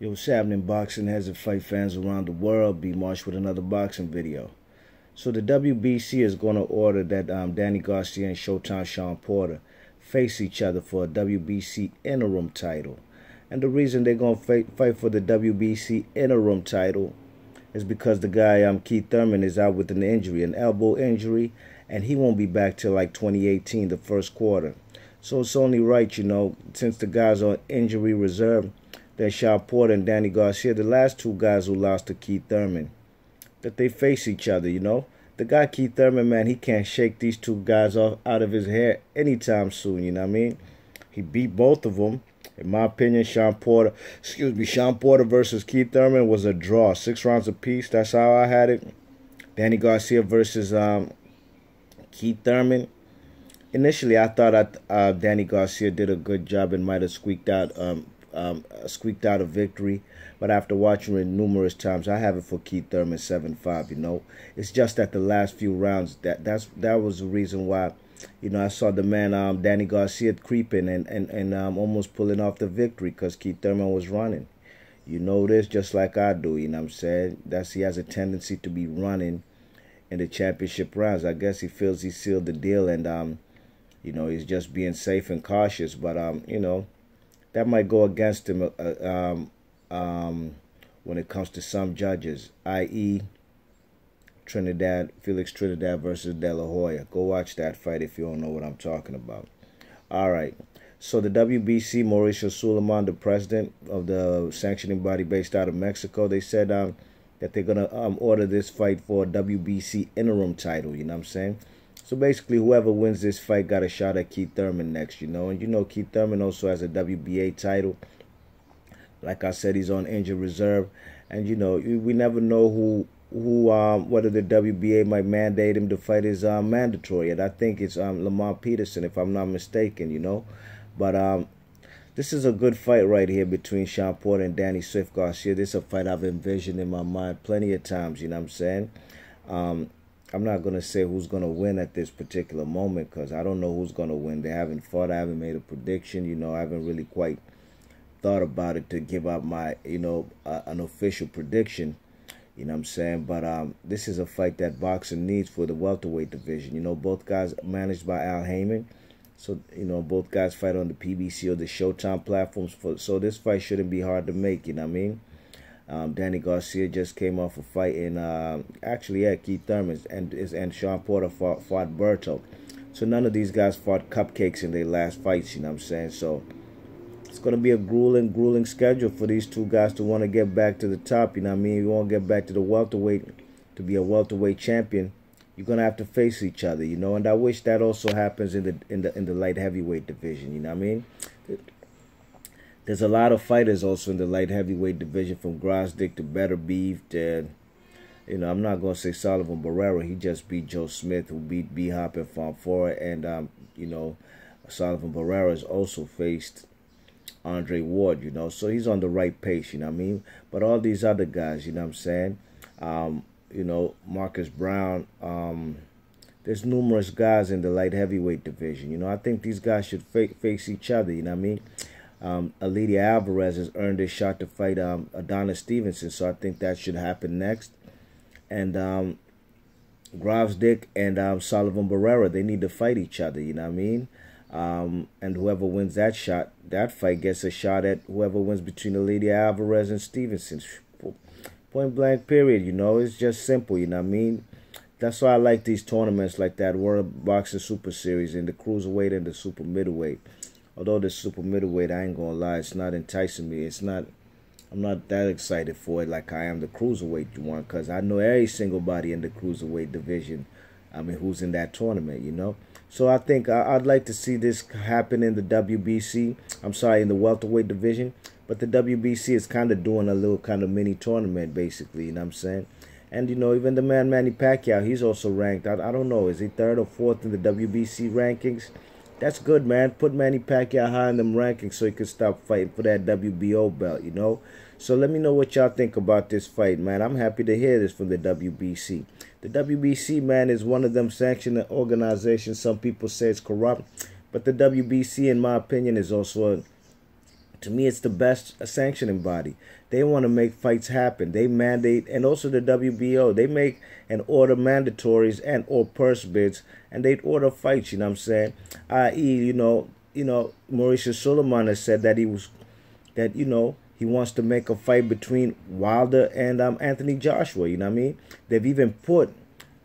Yo, what's happening, boxing heads and fight fans around the world? Be Marsh with another boxing video. So the WBC is going to order that Danny Garcia and Showtime Shawn Porter face each other for a WBC interim title. And the reason they're going to fight for the WBC interim title is because the guy Keith Thurman is out with an injury, an elbow injury, and he won't be back till like 2018, the first quarter. So it's only right, you know, since the guys are on injury reserve, that Shawn Porter and Danny Garcia, the last two guys who lost to Keith Thurman, that they face each other, you know. The guy Keith Thurman, man, he can't shake these two guys out of his hair anytime soon, you know what I mean? He beat both of them. In my opinion, Shawn Porter versus Keith Thurman was a draw, 6 rounds apiece. That's how I had it. Danny Garcia versus Keith Thurman. Initially, I thought Danny Garcia did a good job and might have squeaked out a victory, but after watching it numerous times, I have it for Keith Thurman 7-5. You know, it's just that the last few rounds that was the reason why, you know, I saw the man Danny Garcia creeping and almost pulling off the victory because Keith Thurman was running. You know this just like I do. You know what I'm saying? He has a tendency to be running in the championship rounds. I guess he feels he sealed the deal and you know, he's just being safe and cautious, but you know, that might go against him when it comes to some judges, i.e. Felix Trinidad versus De La Hoya. Go watch that fight if you don't know what I'm talking about. All right. So the WBC, Mauricio Sulaiman, the president of the sanctioning body based out of Mexico, they said that they're going to order this fight for a WBC interim title, you know what I'm saying? So basically, whoever wins this fight got a shot at Keith Thurman next, you know. And you know Keith Thurman also has a WBA title. Like I said, he's on injured reserve. And, you know, we never know whether the WBA might mandate him to fight is mandatory. And I think it's Lamont Peterson, if I'm not mistaken, you know. But this is a good fight right here between Shawn Porter and Danny Swift Garcia. This is a fight I've envisioned in my mind plenty of times, you know what I'm saying? I'm not going to say who's going to win at this particular moment because I don't know who's going to win. They haven't fought. I haven't made a prediction. You know, I haven't really quite thought about it to give out my, you know, an official prediction. You know what I'm saying? But this is a fight that boxing needs for the welterweight division. You know, both guys managed by Al Heyman. So, you know, both guys fight on the PBC or the Showtime platforms. So this fight shouldn't be hard to make, you know what I mean? Danny Garcia just came off a fight in, Keith Thurman and Shawn Porter fought Berto. So none of these guys fought cupcakes in their last fights, you know what I'm saying? So it's going to be a grueling schedule for these two guys to want to get back to the top, you know what I mean? You want to get back to the welterweight, to be a welterweight champion, you're going to have to face each other, you know? And I wish that also happens in the light heavyweight division, you know what I mean? There's a lot of fighters also in the light heavyweight division, from Grosdick to Better Beef to, you know, I'm not going to say Sullivan Barrera. He just beat Joe Smith, who beat B-Hop and Fonfora. And, you know, Sullivan Barrera has also faced Andre Ward, you know. So he's on the right pace, you know what I mean? But all these other guys, you know what I'm saying? You know, Marcus Brown. There's numerous guys in the light heavyweight division. You know, I think these guys should face each other, you know what I mean? Alidia Alvarez has earned his shot to fight Adonis Stevenson, so I think that should happen next. And Grosdick and Sullivan Barrera, they need to fight each other, you know what I mean? And whoever wins that fight gets a shot at whoever wins between Alidia Alvarez and Stevenson. Point blank period, you know? It's just simple, you know what I mean? That's why I like these tournaments like that World Boxing Super Series in the cruiserweight and the super middleweight. Although the super middleweight, I ain't gonna lie, it's not enticing me. I'm not that excited for it like I am the cruiserweight one, because I know every single body in the cruiserweight division, I mean, who's in that tournament, you know? So I think I'd like to see this happen in the WBC. I'm sorry, in the welterweight division. But the WBC is kind of doing a little kind of mini tournament, basically, you know what I'm saying? And, you know, even the man Manny Pacquiao, he's also ranked. I don't know, is he 3rd or 4th in the WBC rankings? That's good, man. Put Manny Pacquiao high in them rankings so he can stop fighting for that WBO belt, you know? So let me know what y'all think about this fight, man. I'm happy to hear this from the WBC. The WBC, man, is one of them sanctioned organizations. Some people say it's corrupt. But the WBC, in my opinion, is also To me, it's the best sanctioning body. They want to make fights happen. They mandate, and also the WBO, they make and order mandatories and or purse bids, and they order fights. You know what I'm saying? I.e., Mauricio Sulaiman has said that he wants to make a fight between Wilder and Anthony Joshua. You know what I mean? They've even put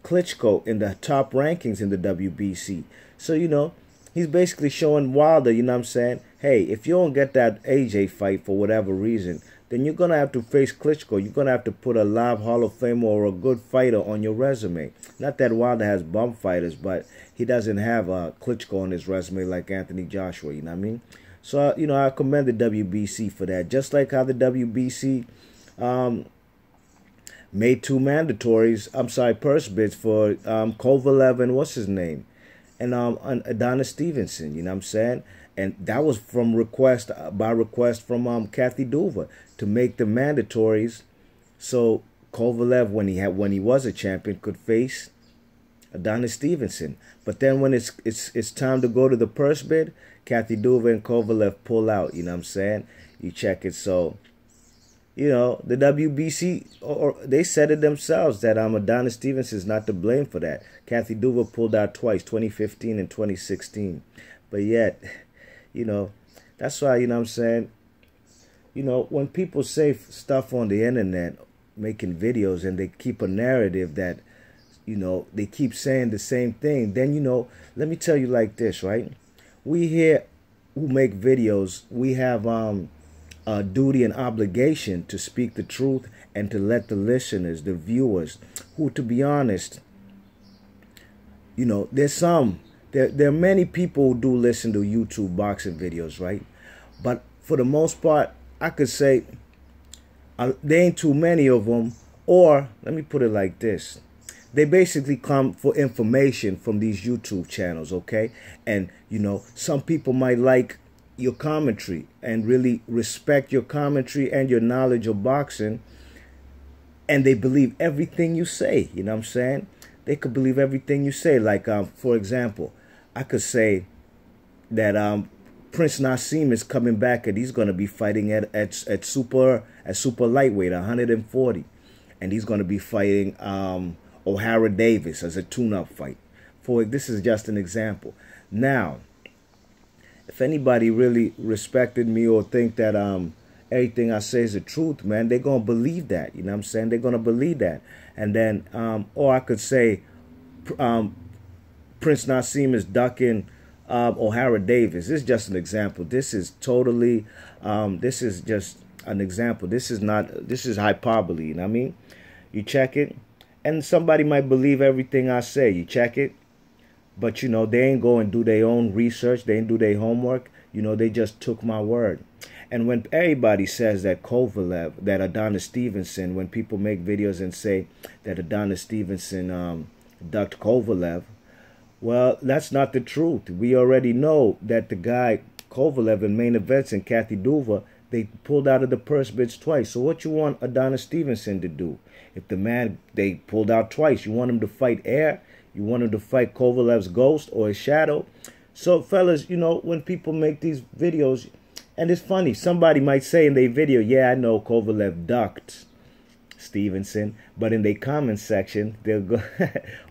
Klitschko in the top rankings in the WBC. So he's basically showing Wilder, you know what I'm saying, hey, if you don't get that AJ fight for whatever reason, then you're going to have to face Klitschko. You're going to have to put a live Hall of Famer or a good fighter on your resume. Not that Wilder has bum fighters, but he doesn't have Klitschko on his resume like Anthony Joshua, you know what I mean? So, I commend the WBC for that. Just like how the WBC made 2 mandatories, purse bids for Kovalev and what's his name? And Adonis Stevenson, you know what I'm saying? And that was by request from Kathy Duva to make the mandatories so Kovalev, when he was a champion, could face Adonis Stevenson. But then when it's time to go to the purse bid, Kathy Duva and Kovalev pull out, you know what I'm saying? You check it. So, the WBC, or they said it themselves that Adonis Stevenson is not to blame for that. Kathy Duva pulled out twice, 2015 and 2016. But yet, that's why, you know what I'm saying, when people say stuff on the internet, making videos, and they keep a narrative that, they keep saying the same thing, then, let me tell you like this, right? We here who make videos, we have a duty and obligation to speak the truth and to let the listeners, the viewers, who, to be honest, there are many people who do listen to YouTube boxing videos, right? But for the most part, I could say there ain't too many of them. Or, let me put it like this. They basically come for information from these YouTube channels, okay? And, some people might like your commentary and really respect your commentary and your knowledge of boxing, and they believe everything you say, you know what I'm saying? They could believe everything you say. Like, for example, I could say that Prince Nassim is coming back and he's going to be fighting at super lightweight, 140. And he's going to be fighting O'Hara Davis as a tune-up fight. This is just an example. Now, if anybody really respected me or think that everything I say is the truth, man, they're going to believe that. You know what I'm saying? They're going to believe that. And then, or I could say Prince Nassim is ducking O'Hara Davis. This is just an example. This is totally, this is just an example. This is hyperbole, you know what I mean? You check it, and somebody might believe everything I say. You check it, but, they ain't go and do their own research. They ain't do their homework. They just took my word. And when everybody says that Kovalev, that Adonis Stevenson, when people make videos and say that Adonis Stevenson ducked Kovalev, well, that's not the truth. We already know that the guy, Kovalev, in main events and Kathy Duva, they pulled out of the purse bids twice. So what you want Adonis Stevenson to do? If the man, they pulled out twice, you want him to fight air? You want him to fight Kovalev's ghost or his shadow? So, fellas, when people make these videos, and it's funny, somebody might say in their video, yeah, I know Kovalev ducked Stevenson, but in their comment section, they'll go,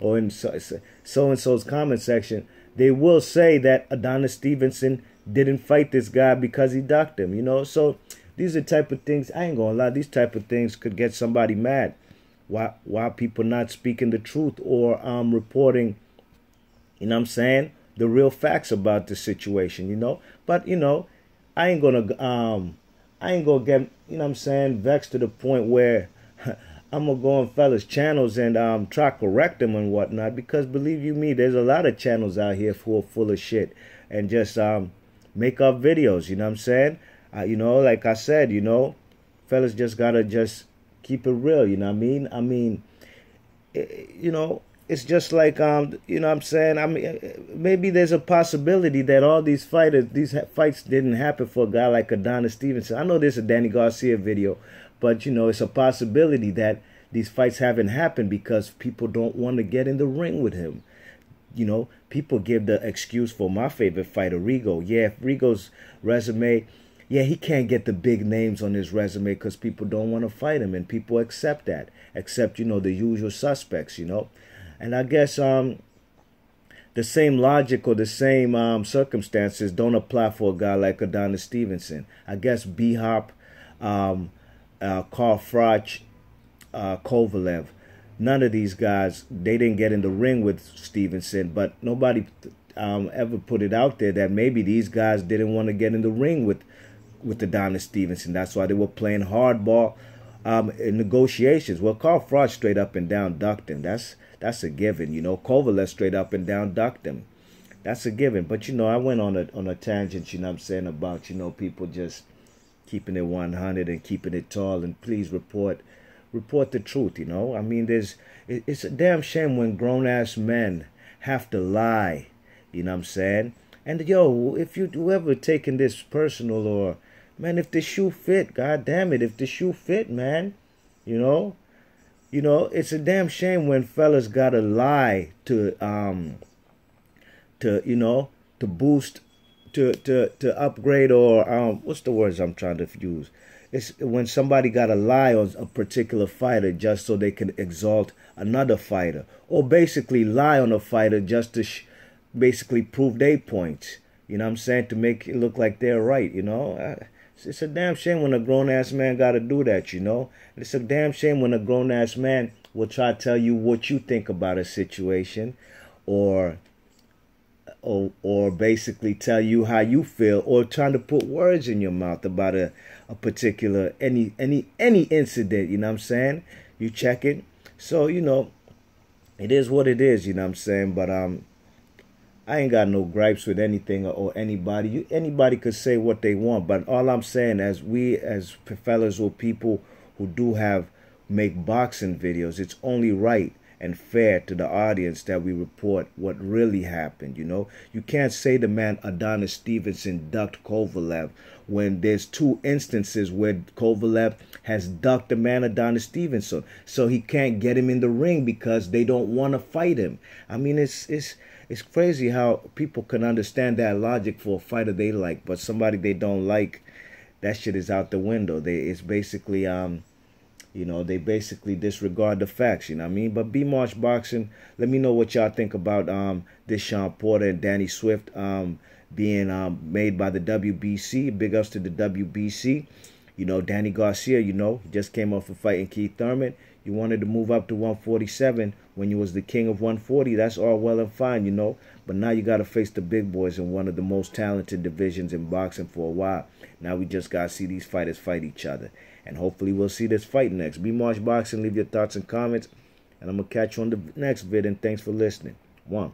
or in so-and-so's comment section, they will say that Adonis Stevenson didn't fight this guy because he ducked him, So these are the type of things, I ain't gonna lie, these type of things could get somebody mad. Why people not speaking the truth or reporting, you know what I'm saying, the real facts about the situation, But, I ain't gonna get, you know what I'm saying, vexed to the point where I'm gonna go on fellas' channels and try to correct them and whatnot, because believe you me, there's a lot of channels out here who are full of shit and just make up videos, you know what I'm saying? Like I said, fellas just gotta just keep it real, you know what I mean? I mean, it's just like, you know what I'm saying? I mean, maybe there's a possibility that all these fights didn't happen for a guy like Adonis Stevenson. I know there's a Danny Garcia video, but, it's a possibility that these fights haven't happened because people don't want to get in the ring with him. People give the excuse for my favorite fighter, Rigo. Yeah, if Rigo's resume, yeah, he can't get the big names on his resume because people don't want to fight him, and people accept that, except, you know, the usual suspects, you know. And I guess the same logic or the same circumstances don't apply for a guy like Adonis Stevenson. I guess B-Hop, Carl Froch, Kovalev, none of these guys, they didn't get in the ring with Stevenson, but nobody ever put it out there that maybe these guys didn't want to get in the ring with Adonis Stevenson. That's why they were playing hardball in negotiations. Well, Carl Froch straight up and down ducked him. That's a given, you know. Kovalev straight up and down ducked him. That's a given. But, you know, I went on a tangent, you know what I'm saying, about, you know, people just keeping it 100 and keeping it tall. And please report the truth, you know. I mean, it's a damn shame when grown-ass men have to lie, you know what I'm saying. And, yo, if you ever taking this personal, or, man, if the shoe fit, god damn it, if the shoe fit, man, you know, it's a damn shame when fellas gotta lie to you know, to boost, to upgrade, or what's the words I'm trying to use? It's when somebody gotta lie on a particular fighter just so they can exalt another fighter, or basically lie on a fighter just to basically prove their points. You know what I'm saying? To make it look like they're right, you know. It's a damn shame when a grown-ass man got to do that, you know. It's a damn shame when a grown-ass man will try to tell you what you think about a situation, or basically tell you how you feel, or trying to put words in your mouth about a particular, any incident, you know what I'm saying? You check it. So, you know, it is what it is, you know what I'm saying? But I ain't got no gripes with anything or anybody. Anybody could say what they want, but all I'm saying, as fellas or people who do make boxing videos, it's only right and fair to the audience that we report what really happened, you know. You can't say the man Adonis Stevenson ducked Kovalev when there's two instances where Kovalev has ducked the man Adonis Stevenson, so he can't get him in the ring because they don't want to fight him. I mean, it's crazy how people can understand that logic for a fighter they like, but somebody they don't like, that shit is out the window. It's basically, you know, they basically disregard the facts, you know what I mean? But B-March Boxing, let me know what y'all think about this Shawn Porter and Danny Swift being made by the WBC. Big ups to the WBC. You know, Danny Garcia, you know, he just came off of fighting Keith Thurman. You wanted to move up to 147 when you was the king of 140. That's all well and fine, you know. But now you got to face the big boys in one of the most talented divisions in boxing for a while. Now we just got to see these fighters fight each other. And hopefully we'll see this fight next. B-March Boxing, leave your thoughts and comments. And I'm going to catch you on the next vid. And thanks for listening. 1.